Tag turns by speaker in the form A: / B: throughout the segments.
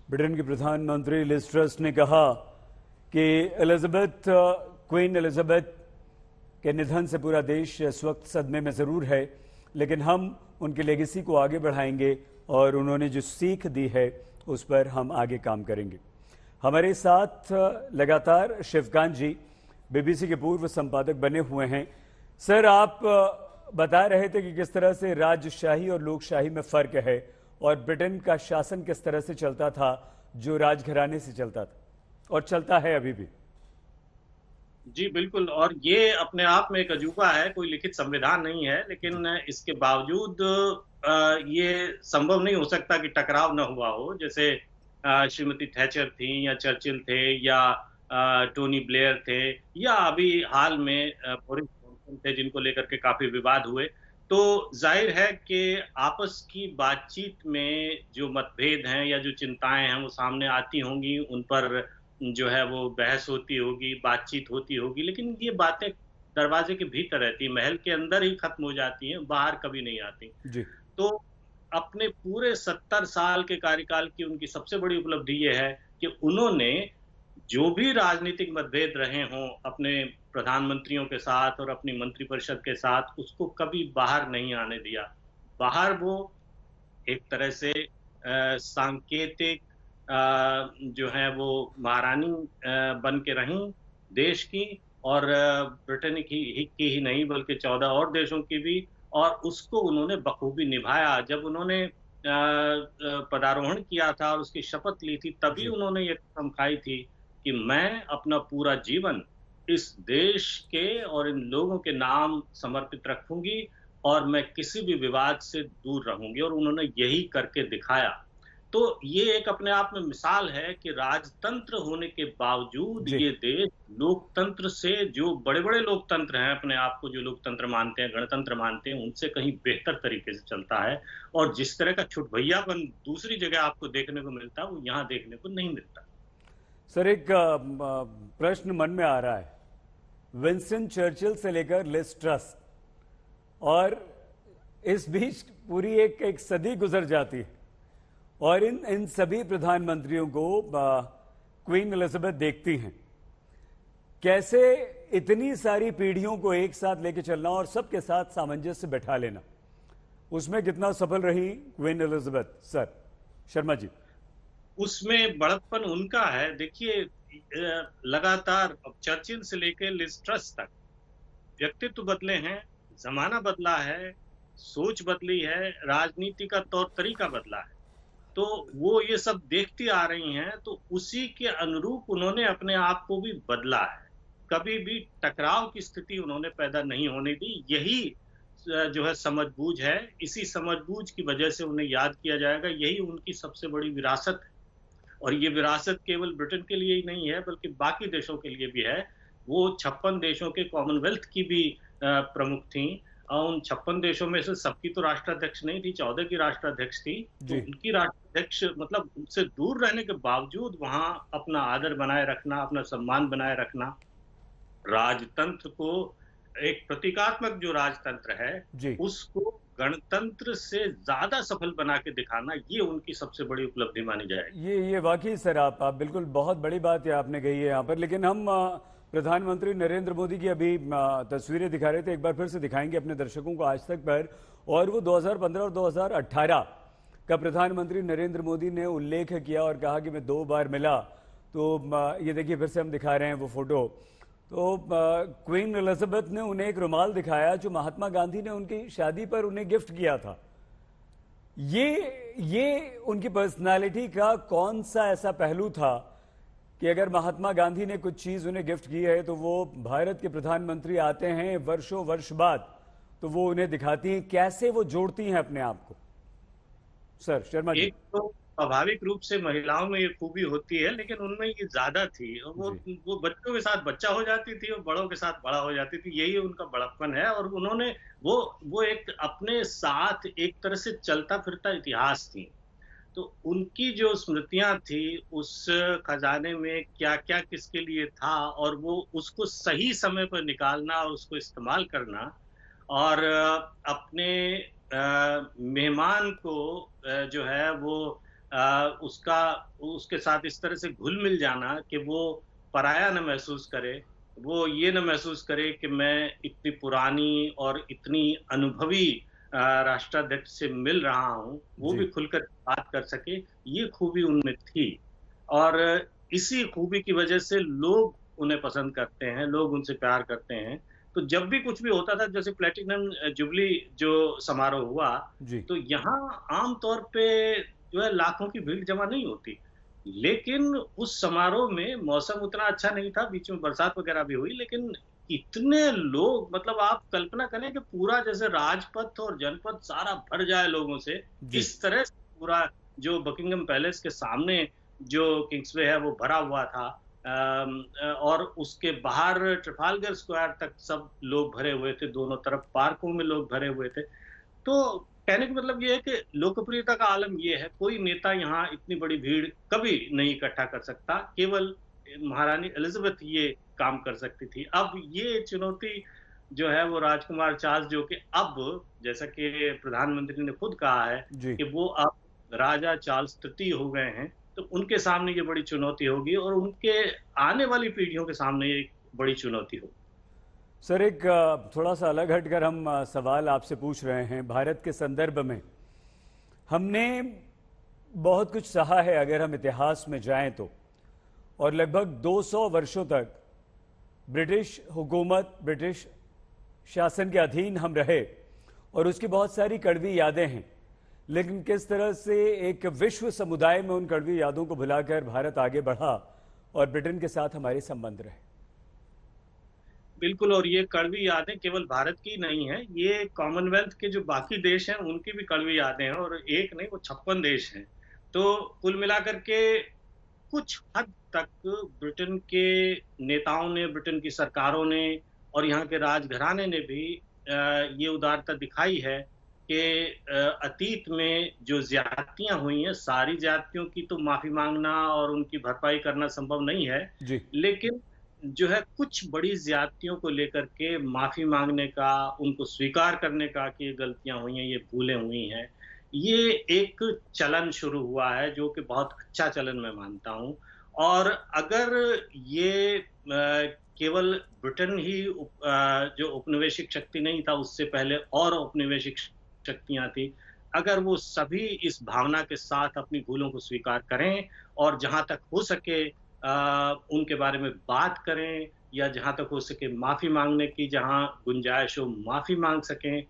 A: Britain की प्रधानमंत्री Liz truss ने कहा कि क्वीन एलिजाबेथ के निधन से पूरा देश इस वक्त सदमे में ज़रूर है, लेकिन हम उनकी लेगेसी को आगे बढ़ाएंगे और उन्होंने जो सीख दी है उस पर हम आगे काम करेंगे। हमारे साथ लगातार शिवकांत जी बीबीसी के पूर्व संपादक बने हुए हैं। सर, आप बता रहे थे कि किस तरह से राजशाही और लोकशाही में फर्क है और ब्रिटेन का शासन किस तरह से चलता था जो राजघराने से चलता था और चलता है अभी भी।
B: जी बिल्कुल, और ये अपने आप में एक अजूबा है। कोई लिखित संविधान नहीं है, लेकिन इसके बावजूद ये संभव नहीं हो सकता कि टकराव न हुआ हो। जैसे श्रीमती थैचर थी या चर्चिल थे या टोनी ब्लेयर थे या अभी हाल में बोरिस जॉनसन थे, जिनको लेकर के काफी विवाद हुए। तो जाहिर है कि आपस की बातचीत में जो मतभेद हैं या जो चिंताएं हैं वो सामने आती होंगी, उन पर जो है वो बहस होती होगी, बातचीत होती होगी, लेकिन ये बातें दरवाजे के भीतर रहती है, महल के अंदर ही खत्म हो जाती हैं, बाहर कभी नहीं आती।
A: जी।
B: तो अपने पूरे 70 साल के कार्यकाल की उनकी सबसे बड़ी उपलब्धि ये है कि उन्होंने जो भी राजनीतिक मतभेद रहे हों अपने प्रधानमंत्रियों के साथ और अपनी मंत्रिपरिषद के साथ, उसको कभी बाहर नहीं आने दिया। बाहर वो एक तरह से सांकेतिक जो है वो महारानी बन के रहीं देश की, और ब्रिटेन की ही नहीं बल्कि 14 और देशों की भी। और उसको उन्होंने बखूबी निभाया। जब उन्होंने पदारोहण किया था और उसकी शपथ ली थी, तभी
A: जी।
B: उन्होंने ये कसम खाई थी कि मैं अपना पूरा जीवन इस देश के और इन लोगों के नाम समर्पित रखूंगी और मैं किसी भी विवाद से दूर रहूंगी, और उन्होंने यही करके दिखाया। तो ये एक अपने आप में मिसाल है कि राजतंत्र होने के बावजूद
A: जी।
B: ये देश लोकतंत्र से, जो बड़े-बड़े लोकतंत्र हैं अपने आप को जो लोकतंत्र मानते हैं, गणतंत्र मानते हैं, उनसे कहीं बेहतर तरीके से चलता है। और जिस तरह का छुटभैयापन दूसरी जगह आपको देखने को मिलता है, वो यहाँ देखने को नहीं मिलता।
A: सर, एक प्रश्न मन में आ रहा है। विंस्टन चर्चिल से लेकर लिज ट्रस, और इस बीच पूरी एक सदी गुजर जाती है और इन इन सभी प्रधानमंत्रियों को क्वीन एलिजाबेथ देखती हैं। कैसे इतनी सारी पीढ़ियों को एक साथ लेके चलना और सबके साथ सामंजस्य बैठा लेना, उसमें कितना सफल रही queen Elizabeth? Sir Sharma ji.
B: उसमें बड़प्पन उनका है। देखिए, लगातार अब चर्चिल से लेकर लिज ट्रस तक व्यक्तित्व बदले हैं, जमाना बदला है, सोच बदली है, राजनीति का तौर तरीका बदला है। तो वो ये सब देखती आ रही हैं, तो उसी के अनुरूप उन्होंने अपने आप को भी बदला है। कभी भी टकराव की स्थिति उन्होंने पैदा नहीं होने दी। यही जो है समझबूझ है। इसी समझबूझ की वजह से उन्हें याद किया जाएगा। यही उनकी सबसे बड़ी विरासत है। और ये विरासत केवल ब्रिटेन के लिए ही नहीं है, बल्कि बाकी देशों के लिए भी है। वो 56 देशों के कॉमनवेल्थ की भी प्रमुख थीं। उन 56 देशों में से सबकी तो राष्ट्राध्यक्ष नहीं थी, 14 की राष्ट्राध्यक्ष थी। तो
A: जी।
B: उनकी राष्ट्राध्यक्ष मतलब उनसे दूर रहने के बावजूद वहां अपना आदर बनाए रखना, अपना सम्मान बनाए रखना, राजतंत्र को, एक प्रतीकात्मक जो राजतंत्र है,
A: जी।
B: उसको गणतंत्र से ज्यादा सफल बना के दिखाना, ये उनकी सबसे बड़ी उपलब्धि मानी जाएगी।
A: ये वाकई सर, आप बिल्कुल बहुत बड़ी बात है आपने कही है यहाँ पर। लेकिन हम प्रधानमंत्री नरेंद्र मोदी की अभी तस्वीरें दिखा रहे थे, एक बार फिर से दिखाएंगे अपने दर्शकों को आज तक पर। और वो 2015 और 2018 का प्रधानमंत्री नरेंद्र मोदी ने उल्लेख किया और कहा कि मैं 2 बार मिला। तो ये देखिए फिर से हम दिखा रहे हैं वो फोटो। तो क्वीन एलिजाबेथ ने उन्हें एक रुमाल दिखाया जो महात्मा गांधी ने उनकी शादी पर उन्हें गिफ्ट किया था। ये उनकी पर्सनालिटी का कौन सा ऐसा पहलू था कि अगर महात्मा गांधी ने कुछ चीज उन्हें गिफ्ट की है तो वो भारत के प्रधानमंत्री आते हैं वर्षों वर्ष बाद तो वो उन्हें दिखाती हैं, कैसे वो जोड़ती हैं अपने आप को? सर शर्मा जी।
B: एक तो स्वाभाविक रूप से महिलाओं में ये खूबी होती है, लेकिन उनमें ये ज्यादा थी। और
A: जी।
B: वो बच्चों के साथ बच्चा हो जाती थी और बड़ों के साथ बड़ा हो जाती थी। यही उनका बड़प्पन है। और उन्होंने वो एक अपने साथ एक तरह से चलता फिरता इतिहास थी। तो उनकी जो स्मृतियां थी, उस खजाने में क्या क्या किसके लिए था, और वो उसको सही समय पर निकालना और उसको इस्तेमाल करना, और अपने मेहमान को जो है वो उसका उसके साथ इस तरह से घुल मिल जाना कि वो पराया न महसूस करे, वो ये न महसूस करे कि मैं इतनी पुरानी और इतनी अनुभवी राष्ट्राध्यक्ष से मिल रहा हूँ, वो भी
A: जी।
B: खुलकर बात कर सके, ये खूबी उनमें थी। और इसी खूबी की वजह से लोग उन्हें पसंद करते हैं, लोग उनसे प्यार करते हैं। तो जब भी कुछ भी होता था, जैसे प्लैटिनम जुबली जो समारोह हुआ,
A: जी।
B: तो यहाँ आम तौर पे जो है लाखों की भीड़ जमा नहीं होती। लेकिन उस समारोह में मौसम उतना अच्छा नहीं था, बीच में बरसात वगैरह भी हुई, लेकिन इतने लोग, मतलब आप कल्पना करें कि पूरा जैसे राजपथ और जनपद सारा भर जाए लोगों से,
A: जी।
B: इस तरह से पूरा जो बकिंघम पैलेस के सामने जो किंग्सवे है वो भरा हुआ था। और उसके बाहर ट्रफालगर स्क्वायर तक सब लोग भरे हुए थे, दोनों तरफ पार्कों में लोग भरे हुए थे। तो कहने का मतलब ये है कि लोकप्रियता का आलम ये है, कोई नेता यहाँ इतनी बड़ी भीड़ कभी नहीं इकट्ठा कर सकता, केवल महारानी एलिज़ाबेथ ये काम कर सकती थी। अब ये चुनौती जो है वो राजकुमार चार्ल्स, जो कि अब जैसा कि प्रधानमंत्री ने खुद कहा है
A: जी।
B: कि वो अब राजा चार्ल्स तृतीय हो गए हैं, तो उनके सामने ये बड़ी चुनौती होगी और उनके आने वाली पीढ़ियों के सामने ये एक बड़ी चुनौती होगी।
A: सर, एक थोड़ा सा अलग हटकर हम सवाल आपसे पूछ रहे हैं भारत के संदर्भ में। हमने बहुत कुछ सहा है अगर हम इतिहास में जाएं तो, और लगभग 200 वर्षों तक ब्रिटिश हुकूमत, ब्रिटिश शासन के अधीन हम रहे, और उसकी बहुत सारी कड़वी यादें हैं। लेकिन किस तरह से एक विश्व समुदाय में उन कड़वी यादों को भुलाकर भारत आगे बढ़ा और ब्रिटेन के साथ हमारे संबंध रहे।
B: बिल्कुल, और ये कड़वी यादें केवल भारत की नहीं है, ये कॉमनवेल्थ के जो बाकी देश हैं, उनकी भी कड़वी यादें हैं, और एक नहीं, वो 56 देश हैं। तो कुल मिलाकर के कुछ हद तक ब्रिटेन के नेताओं ने, ब्रिटेन की सरकारों ने और यहाँ के राजघराने ने भी ये उदारता दिखाई है कि अतीत में जो ज्यादतियां हुई हैं, सारी ज्यादतियों की तो माफी मांगना और उनकी भरपाई करना संभव नहीं है,
A: जी।
B: लेकिन जो है कुछ बड़ी ज्यादतियों को लेकर के माफी मांगने का, उनको स्वीकार करने का कि ये गलतियां हुई हैं, ये भूलें हुई हैं, ये एक चलन शुरू हुआ है जो कि बहुत अच्छा चलन मैं मानता हूँ। और अगर ये केवल ब्रिटेन ही जो औपनिवेशिक शक्ति नहीं था, उससे पहले और औपनिवेशिक शक्तियां थी, अगर वो सभी इस भावना के साथ अपनी भूलों को स्वीकार करें और जहां तक हो सके उनके बारे में बात करें, या जहां तक हो सके माफी मांगने की जहां गुंजाइश हो माफी मांग सकें,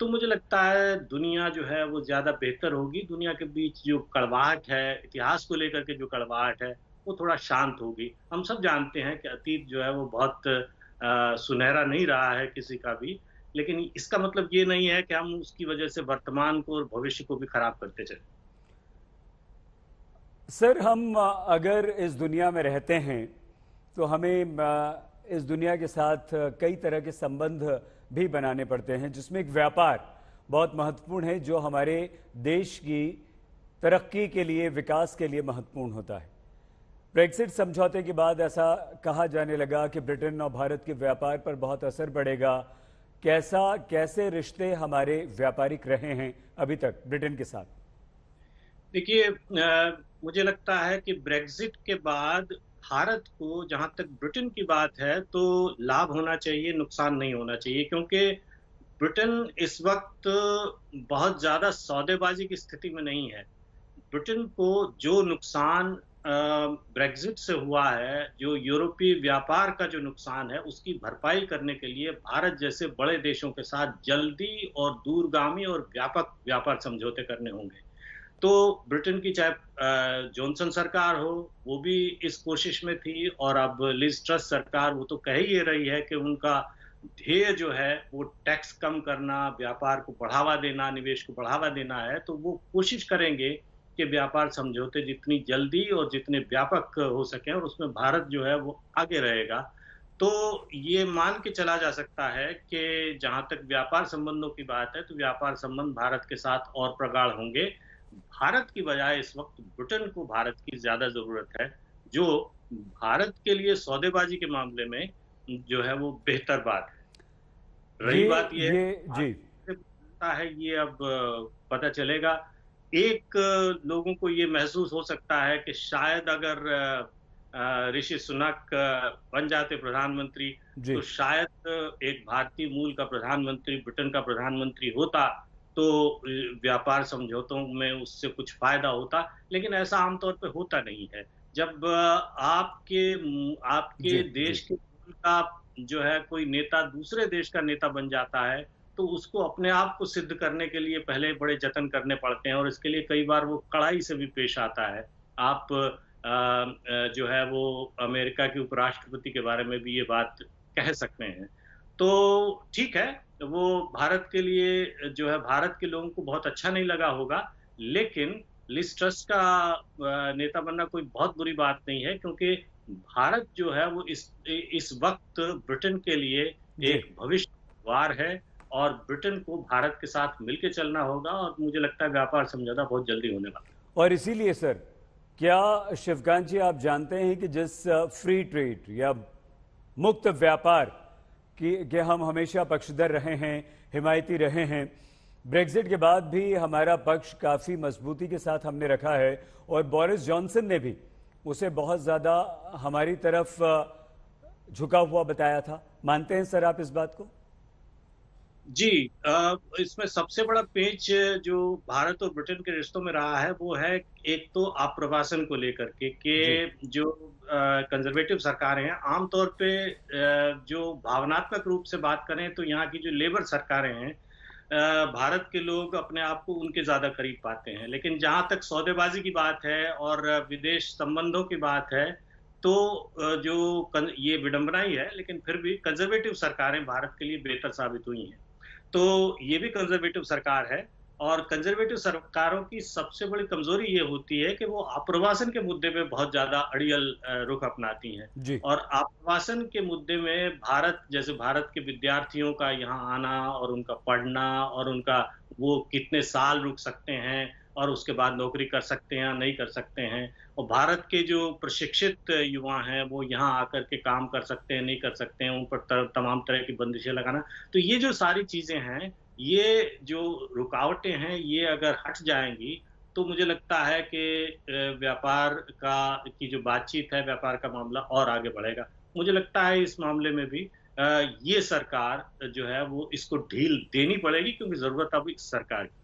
B: तो मुझे लगता है दुनिया जो है वो ज़्यादा बेहतर होगी। दुनिया के बीच जो कड़वाहट है, इतिहास को लेकर के जो कड़वाहट है, वो थोड़ा शांत होगी। हम सब जानते हैं कि अतीत जो है वो बहुत सुनहरा नहीं रहा है किसी का भी, लेकिन इसका मतलब ये नहीं है कि हम उसकी वजह से वर्तमान को और भविष्य को भी खराब करते चलें।
A: सर, हम अगर इस दुनिया में रहते हैं तो हमें इस दुनिया के साथ कई तरह के संबंध भी बनाने पड़ते हैं, जिसमें एक व्यापार बहुत महत्वपूर्ण है, जो हमारे देश की तरक्की के लिए, विकास के लिए महत्वपूर्ण होता है। ब्रेक्सिट समझौते के बाद ऐसा कहा जाने लगा कि ब्रिटेन और भारत के व्यापार पर बहुत असर पड़ेगा। कैसे रिश्ते हमारे व्यापारिक रहे हैं अभी तक ब्रिटेन के साथ?
B: देखिए, मुझे लगता है कि ब्रेक्सिट के बाद भारत को, जहां तक ब्रिटेन की बात है, तो लाभ होना चाहिए, नुकसान नहीं होना चाहिए, क्योंकि ब्रिटेन इस वक्त बहुत ज्यादा सौदेबाजी की स्थिति में नहीं है। ब्रिटेन को जो नुकसान ब्रेक्सिट से हुआ है, जो यूरोपीय व्यापार का जो नुकसान है, उसकी भरपाई करने के लिए भारत जैसे बड़े देशों के साथ जल्दी और दूरगामी और व्यापक व्यापार समझौते करने होंगे। तो ब्रिटेन की चाहे जॉनसन सरकार हो, वो भी इस कोशिश में थी, और अब लिज ट्रस सरकार, वो तो कह ही ये रही है कि उनका ध्येय जो है वो टैक्स कम करना, व्यापार को बढ़ावा देना, निवेश को बढ़ावा देना है। तो वो कोशिश करेंगे कि व्यापार समझौते जितनी जल्दी और जितने व्यापक हो सके, और उसमें भारत जो है वो आगे रहेगा। तो ये मान के चला जा सकता है कि जहां तक व्यापार संबंधों की बात है, तो व्यापार संबंध भारत के साथ और प्रगाढ़ होंगे। भारत की बजाय इस वक्त ब्रिटेन को भारत की ज्यादा जरूरत है, जो भारत के लिए सौदेबाजी के मामले में जो है वो बेहतर बात है।
A: ये
B: रही बात ये
A: ये जी।
B: है, ये अब पता चलेगा एक लोगों को ये महसूस हो सकता है कि शायद अगर ऋषि सुनक बन जाते प्रधानमंत्री,
A: जी।
B: तो शायद एक भारतीय मूल का प्रधानमंत्री ब्रिटेन का प्रधानमंत्री होता, तो व्यापार समझौतों में उससे कुछ फ़ायदा होता, लेकिन ऐसा आमतौर पे होता नहीं है। जब आपके
A: जी,
B: देश
A: जी।
B: के मूल का जो है कोई नेता दूसरे देश का नेता बन जाता है, तो उसको अपने आप को सिद्ध करने के लिए पहले बड़े जतन करने पड़ते हैं और इसके लिए कई बार वो कड़ाई से भी पेश आता है। आप जो है वो अमेरिका के उपराष्ट्रपति के बारे में भी ये बात कह सकते हैं। तो ठीक है, वो भारत के लिए जो है भारत के लोगों को बहुत अच्छा नहीं लगा होगा, लेकिन लिज ट्रस का नेता बनना कोई बहुत बुरी बात नहीं है क्योंकि भारत जो है वो इस वक़्त ब्रिटेन के लिए
A: जी।
B: एक भविष्य द्वार है और ब्रिटेन को भारत के साथ मिलके चलना होगा और मुझे लगता है व्यापार समझौता बहुत जल्दी होने वाला है।
A: और इसीलिए सर, क्या शिवकांत जी आप जानते हैं कि जिस फ्री ट्रेड या मुक्त व्यापार की के हम हमेशा पक्षधर रहे हैं, हिमायती रहे हैं, ब्रेग्जिट के बाद भी हमारा पक्ष काफ़ी मजबूती के साथ हमने रखा है और बोरिस जॉनसन ने भी उसे बहुत ज़्यादा हमारी तरफ झुका हुआ बताया था। मानते हैं सर आप इस बात को?
B: जी, इसमें सबसे बड़ा पेंच जो भारत और ब्रिटेन के रिश्तों में रहा है, वो है एक तो आप्रवासन को लेकर के
A: जी।
B: कि जो कंज़र्वेटिव सरकारें हैं, आम तौर पे जो भावनात्मक रूप से बात करें तो यहाँ की जो लेबर सरकारें हैं, भारत के लोग अपने आप को उनके ज़्यादा करीब पाते हैं। लेकिन जहाँ तक सौदेबाज़ी की बात है और विदेश संबंधों की बात है, तो ये विडंबना ही है, लेकिन फिर भी कंज़र्वेटिव सरकारें भारत के लिए बेहतर साबित हुई हैं। तो ये भी कंजर्वेटिव सरकार है और कंजर्वेटिव सरकारों की सबसे बड़ी कमजोरी ये होती है कि वो आप्रवासन के मुद्दे पे बहुत ज्यादा अड़ियल रुख अपनाती हैं
A: जी।
B: और आप्रवासन के मुद्दे में भारत के विद्यार्थियों का यहाँ आना और उनका पढ़ना और उनका वो कितने साल रुक सकते हैं और उसके बाद नौकरी कर सकते हैं या नहीं कर सकते हैं और भारत के जो प्रशिक्षित युवा हैं वो यहाँ आकर के काम कर सकते हैं नहीं कर सकते हैं उन पर तमाम तरह की बंदिशें लगाना। तो ये जो सारी चीज़ें हैं, ये जो रुकावटें हैं, ये अगर हट जाएँगी, तो मुझे लगता है कि व्यापार की जो बातचीत है, व्यापार का मामला और आगे बढ़ेगा। मुझे लगता है इस मामले में भी ये सरकार जो है वो इसको ढील देनी पड़ेगी क्योंकि ज़रूरत अब इस सरकार की